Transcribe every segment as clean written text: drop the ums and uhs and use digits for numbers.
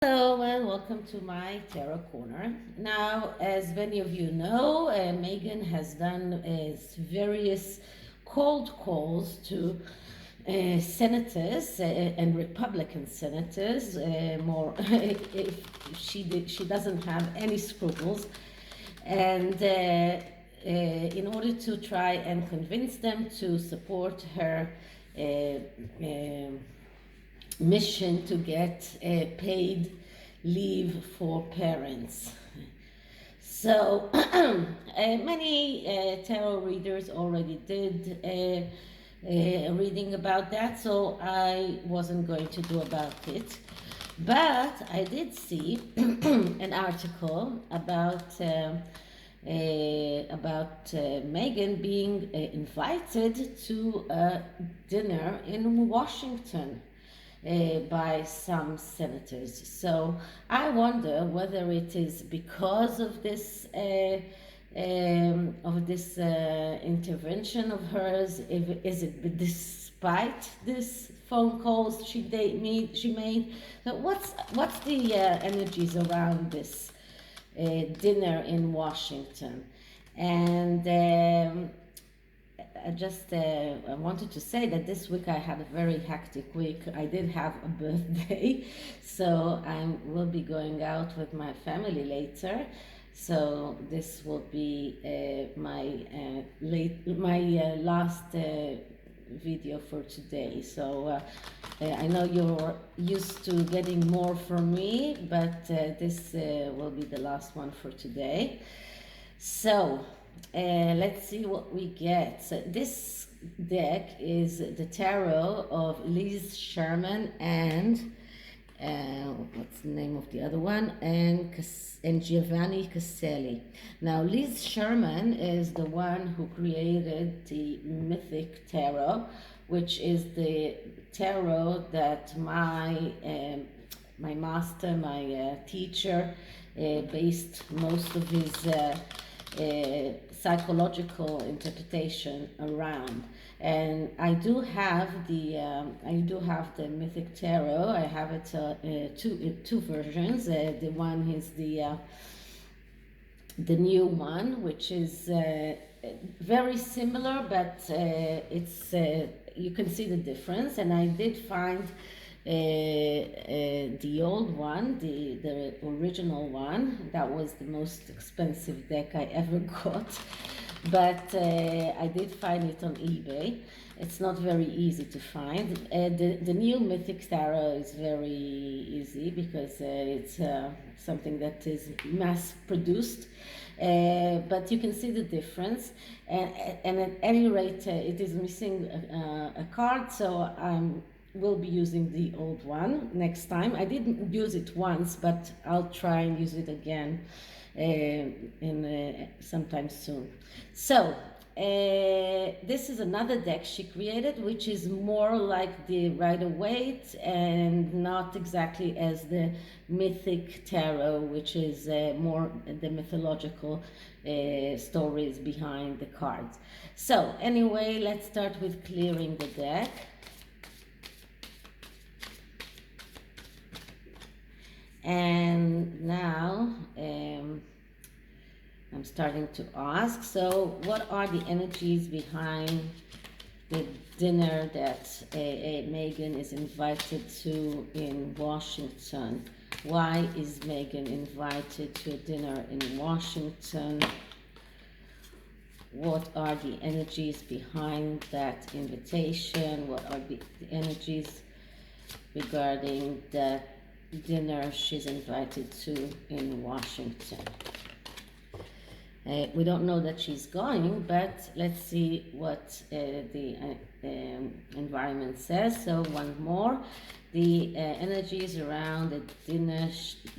Hello and welcome to my tarot corner. Now, as many of you know, Meghan has done various cold calls to senators and Republican senators. More, if she doesn't have any scruples, and in order to try and convince them to support her. Mission to get paid leave for parents. So many tarot readers already did reading about that, so I wasn't going to do about it. But I did see an article about Meghan being invited to a dinner in Washington by some senators. So I wonder whether it is because of this intervention of hers. Is it despite this phone calls she made? So what's the energies around this dinner in Washington? And I wanted to say that this week I had a very hectic week. I did have a birthday, so I will be going out with my family later. So this will be my last video for today. So I know you're used to getting more from me, but this will be the last one for today. So let's see what we get. So this deck is the tarot of Liz Sharman and what's the name of the other one? And Sharman-caselli. Now, Liz Sharman is the one who created the Mythic Tarot, which is the tarot that my master, my teacher, based most of his psychological interpretation around. And I do have the Mythic Tarot. I have it two versions. The one is the new one, which is very similar, but it's you can see the difference. And I did find the old one, the original one. That was the most expensive deck I ever got, but I did find it on eBay. It's not very easy to find. The new Mythic Tarot is very easy because it's something that is mass produced. But you can see the difference, and at any rate it is missing a card, so will be using the old one next time. I didn't use it once, but I'll try and use it again sometime soon. So this is another deck she created, which is more like the Rider-Waite and not exactly as the Mythic Tarot, which is more the mythological stories behind the cards. So anyway, let's start with clearing the deck. And now I'm starting to ask, so what are the energies behind the dinner that Meghan is invited to in Washington? Why is Meghan invited to a dinner in Washington? What are the energies behind that invitation? What are the energies regarding that dinner she's invited to in Washington? We don't know that she's going, but let's see what the environment says. So one more, the energies around the dinner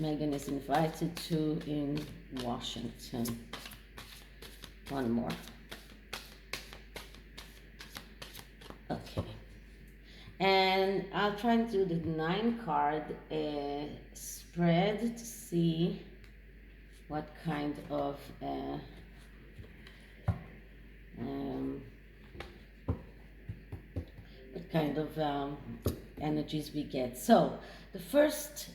Meghan is invited to in Washington. One more. Okay. And I'll try and do the 9-card spread to see what kind of energies we get. So the first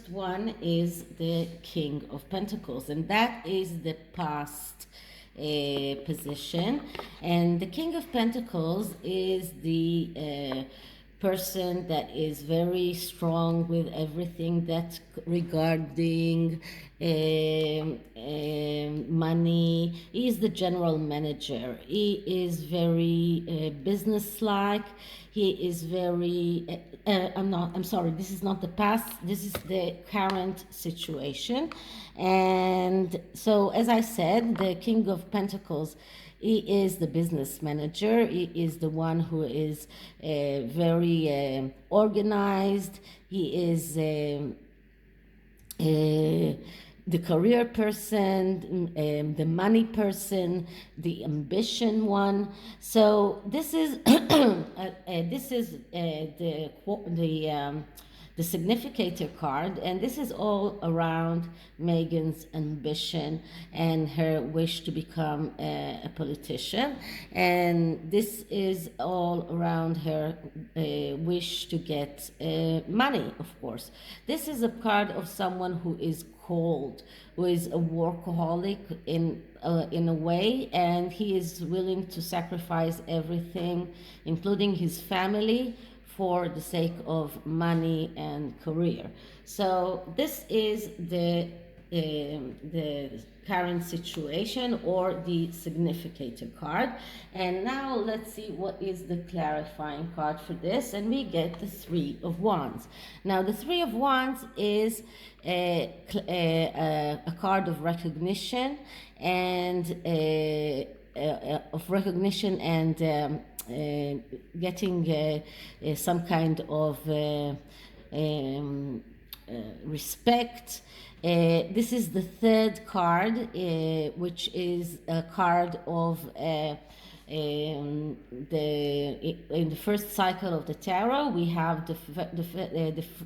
one is the King of Pentacles, and that is the past position. And the King of Pentacles is the person that is very strong with everything that's regarding money. He is the general manager. He is very business-like. He is very I'm sorry, this is not the past, this is the current situation. And so, as I said, the King of Pentacles, he is the business manager. He is the one who is very organized. He is the career person, the money person, the ambition one. So this is the significator card, and this is all around Meghan's ambition and her wish to become a politician, and this is all around her wish to get money, of course. This is a card of someone who is cold, who is a workaholic in a way, and he is willing to sacrifice everything, including his family, for the sake of money and career. So this is the current situation, or the significator card. And now let's see what is the clarifying card for this, and we get the Three of Wands. Now the Three of Wands is a card of recognition and getting some kind of respect. This is the third card, which is a card of in the first cycle of the tarot. We have the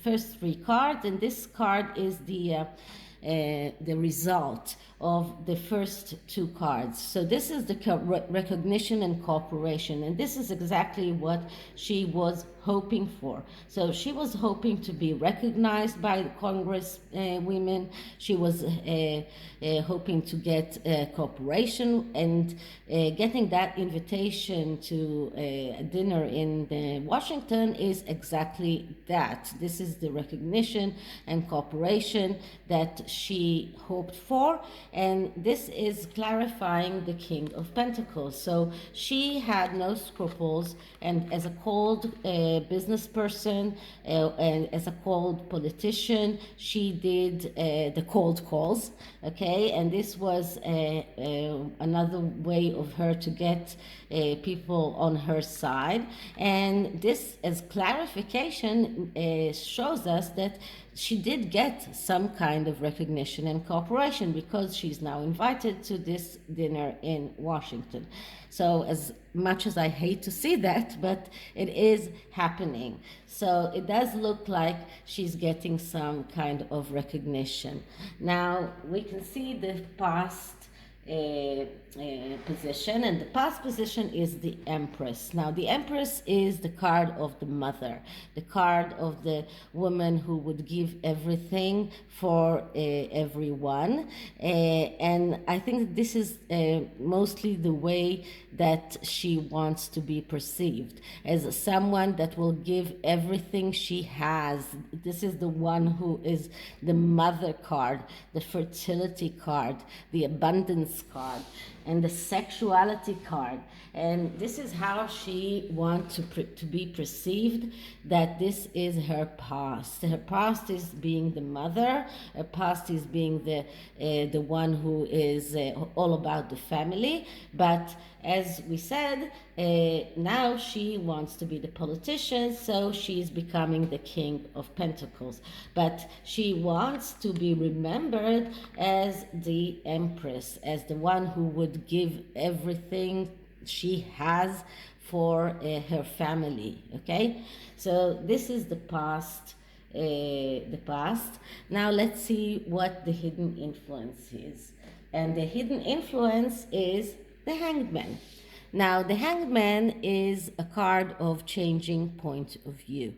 first three cards, and this card is the result of the first two cards. So this is the recognition and cooperation, and this is exactly what she was hoping for. So she was hoping to be recognized by the Congress women. She was hoping to get cooperation, and getting that invitation to a dinner in Washington is exactly that. This is the recognition and cooperation that she hoped for, and this is clarifying the King of Pentacles. So she had no scruples, and as a cold business person and as a cold politician, she did the cold calls, okay? And this was another way of her to get people on her side. And this, as clarification, shows us that she did get some kind of recognition and cooperation, because she's now invited to this dinner in Washington. So as much as I hate to see that, but it is happening. So it does look like she's getting some kind of recognition. Now we can see the past position, and the past position is the Empress. Now the Empress is the card of the mother, the card of the woman who would give everything for everyone, and I think this is mostly the way that she wants to be perceived, as someone that will give everything she has. This is the one who is the mother card, the fertility card, the abundance card, and the sexuality card. And this is how she wants to be perceived, that this is her past. Her past is being the mother. Her past is being the one who is all about the family. But as we said, now she wants to be the politician, so she's becoming the King of Pentacles. But she wants to be remembered as the Empress, as the one who would give everything she has for her family, okay? So this is the past. Now let's see what the hidden influence is. And the hidden influence is the Hanged Man. Now, the Hangman is a card of changing point of view.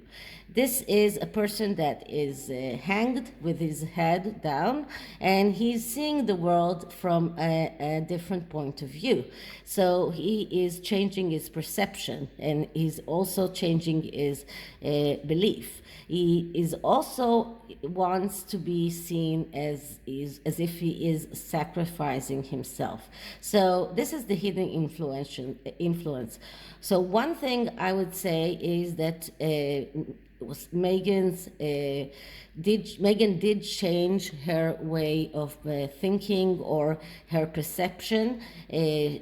This is a person that is hanged with his head down, and he's seeing the world from a different point of view. So he is changing his perception, and he's also changing his belief. He is also wants to be seen as if he is sacrificing himself. So this is the hidden influence. So one thing I would say is that Meghan did change her way of thinking, or her perception.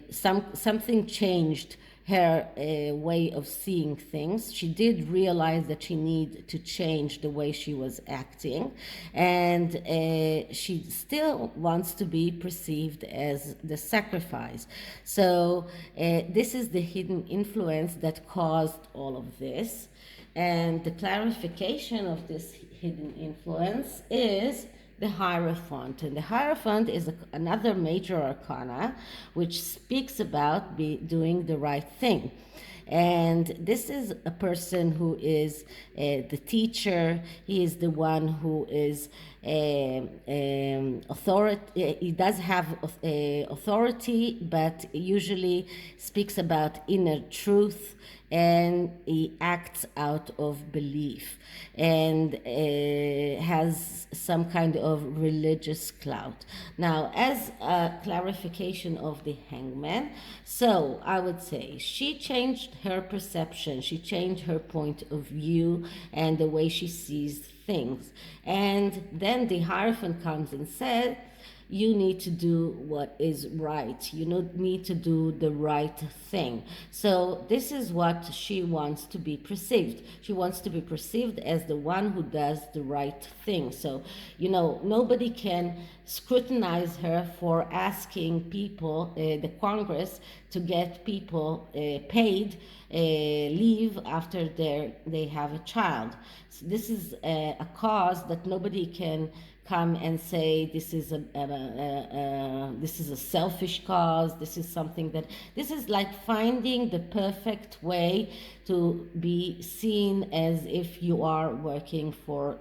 Something changed her way of seeing things. She did realize that she needed to change the way she was acting, and she still wants to be perceived as the sacrifice. So this is the hidden influence that caused all of this. And the clarification of this hidden influence is the Hierophant. And the Hierophant is another major arcana which speaks about doing the right thing. And this is a person who is the teacher. He is the one who is authority. He does have authority, but usually speaks about inner truth, and he acts out of belief, and has some kind of religious clout. Now, as a clarification of the Hangman, so I would say she changed her perception, she changed her point of view and the way she sees things. And then the Hierophant comes and said, you need to do what is right. You need to do the right thing. So this is what she wants to be perceived. She wants to be perceived as the one who does the right thing. So, nobody can scrutinize her for asking people, the Congress, to get people paid leave after they have a child. So this is a cause that nobody can come and say this is a selfish cause. This is something this is like finding the perfect way to be seen as if you are working for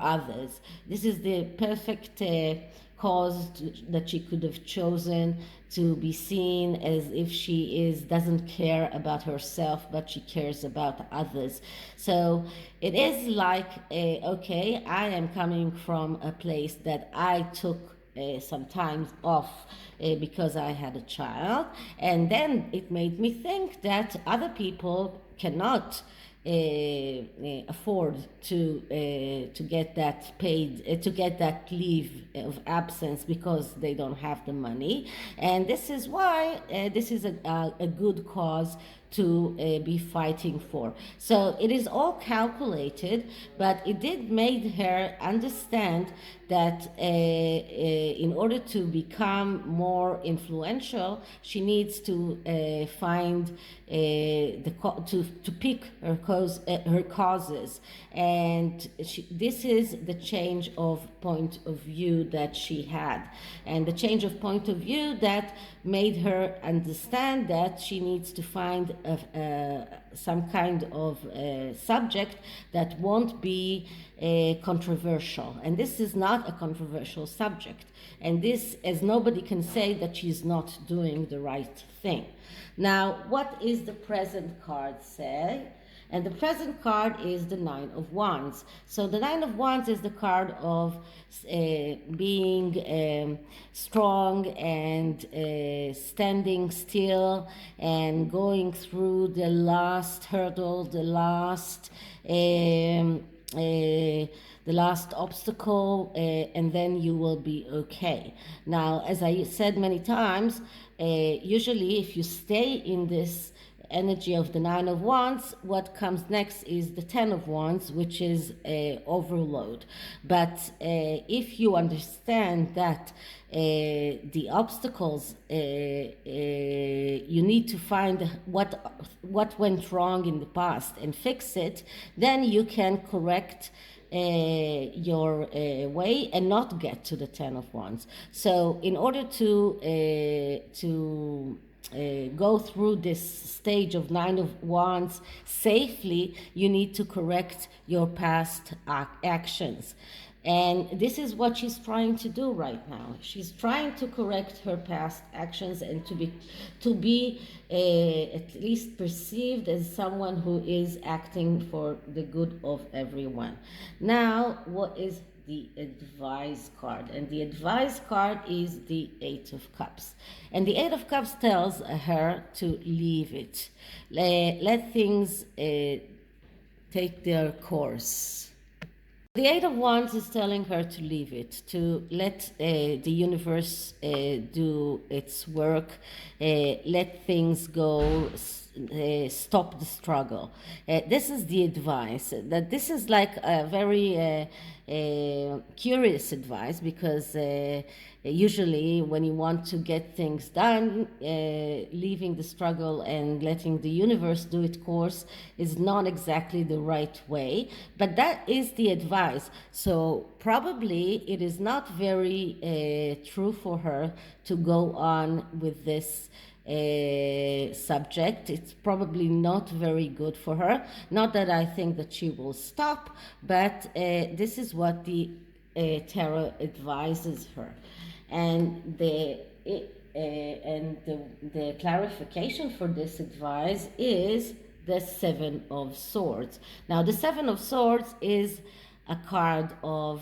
others. This is the perfect cause that she could have chosen, to be seen as if she doesn't care about herself, but she cares about others. So it is like, okay, I am coming from a place that I took some time off because I had a child, and then it made me think that other people cannot afford to get that paid, to get that leave of absence, because they don't have the money. And this is why this is a good cause to be fighting for. So it is all calculated, but it did make her understand that in order to become more influential, she needs to find to pick her causes, and this is the change of point of view that she had, and the change of point of view that made her understand that she needs to find some kind of subject that won't be controversial. And this is not a controversial subject, and this, as nobody can say that she's not doing the right thing. Now, what is the present card say? And the present card is the Nine of Wands. So the Nine of Wands is the card of being strong and standing still and going through the last hurdle, the last obstacle, and then you will be okay. Now, as I said many times, usually if you stay in this energy of the Nine of Wands, what comes next is the Ten of Wands, which is overload. But if you understand that the obstacles, you need to find what went wrong in the past and fix it, then you can correct your way and not get to the Ten of Wands. So in order to go through this stage of Nine of Wands safely, you need to correct your past actions. And this is what she's trying to do right now. She's trying to correct her past actions and to be at least perceived as someone who is acting for the good of everyone. Now, what is the advice card? And the advice card is the Eight of Cups. And the Eight of Cups tells her to leave it. Let things take their course. The Eight of Wands is telling her to leave it, to let the universe do its work, let things go, stop the struggle. This is the advice. That this is like a very curious advice, because usually when you want to get things done, leaving the struggle and letting the universe do its course is not exactly the right way, but that is the advice. So probably it is not very true for her to go on with this subject. It's probably not very good for her. Not that I think that she will stop, but this is what the tarot advises her. And the clarification for this advice is the Seven of Swords. Now, the Seven of Swords is a card of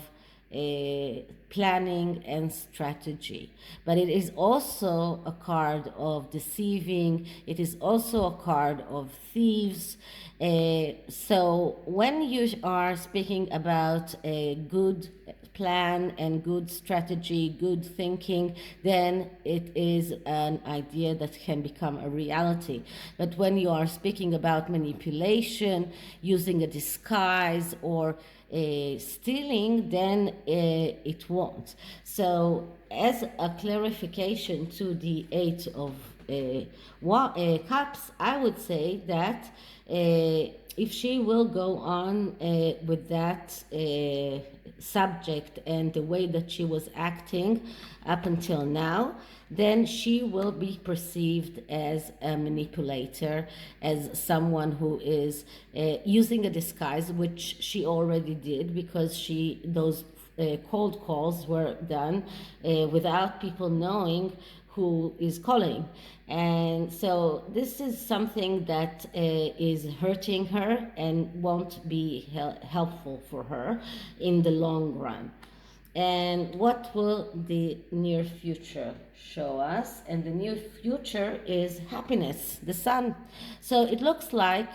planning and strategy, but it is also a card of deceiving. It is also a card of thieves. So when you are speaking about a good plan and good strategy, good thinking, then it is an idea that can become a reality. But when you are speaking about manipulation, using a disguise, or stealing, then it won't. So as a clarification to the Eight of Cups, I would say that if she will go on with that subject and the way that she was acting up until now, then she will be perceived as a manipulator, as someone who is using a disguise, which she already did, because those cold calls were done without people knowing who is calling. And so this is something that is hurting her and won't be helpful for her in the long run. And what will the near future show us? And the near future is happiness, the sun. So it looks like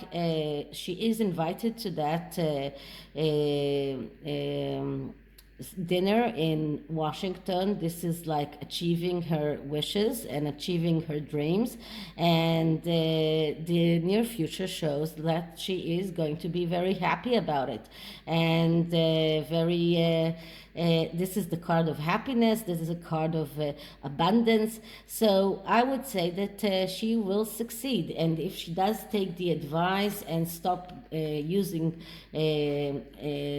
she is invited to that dinner in Washington. This is like achieving her wishes and achieving her dreams, and the near future shows that she is going to be very happy about it, and this is the card of happiness. This is a card of abundance. So I would say that she will succeed. And if she does take the advice and stop using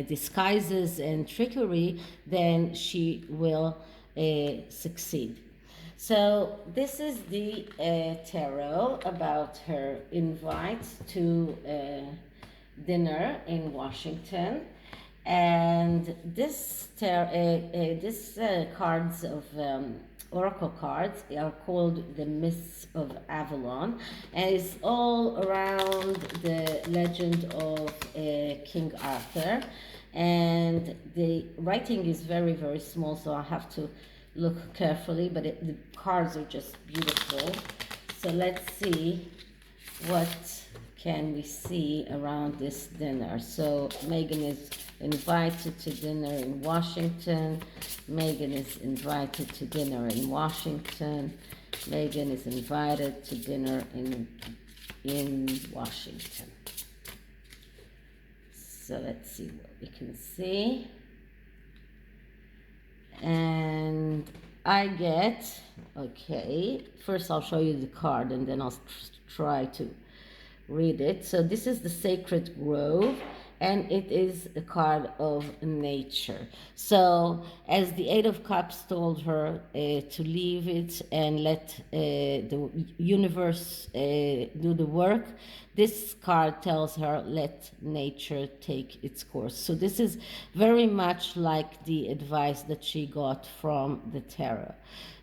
disguises and trickery, then she will succeed. So this is the tarot about her invite to dinner in Washington. And this cards of oracle cards are called the Mists of Avalon, and it's all around the legend of King Arthur. And the writing is very, very small, so I have to look carefully, but the cards are just beautiful. So let's see what can we see around this dinner. So Meghan is invited to dinner in Washington. Meghan is invited to dinner in Washington. Meghan is invited to dinner in Washington. So let's see what we can see. And I get, okay, first I'll show you the card and then I'll try to read it. So this is the Sacred Grove, and it is a card of nature. So as the Eight of Cups told her to leave it and let the universe do the work, this card tells her let nature take its course. So this is very much like the advice that she got from the tarot.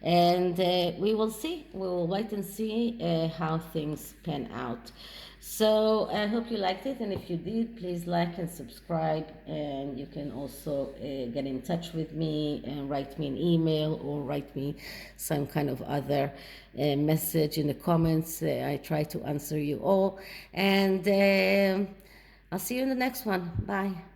And we will see, we will wait and see how things pan out. So I hope you liked it, and if you did, please like and subscribe, and you can also get in touch with me and write me an email or write me some kind of other message in the comments. I try to answer you all, and I'll see you in the next one. Bye.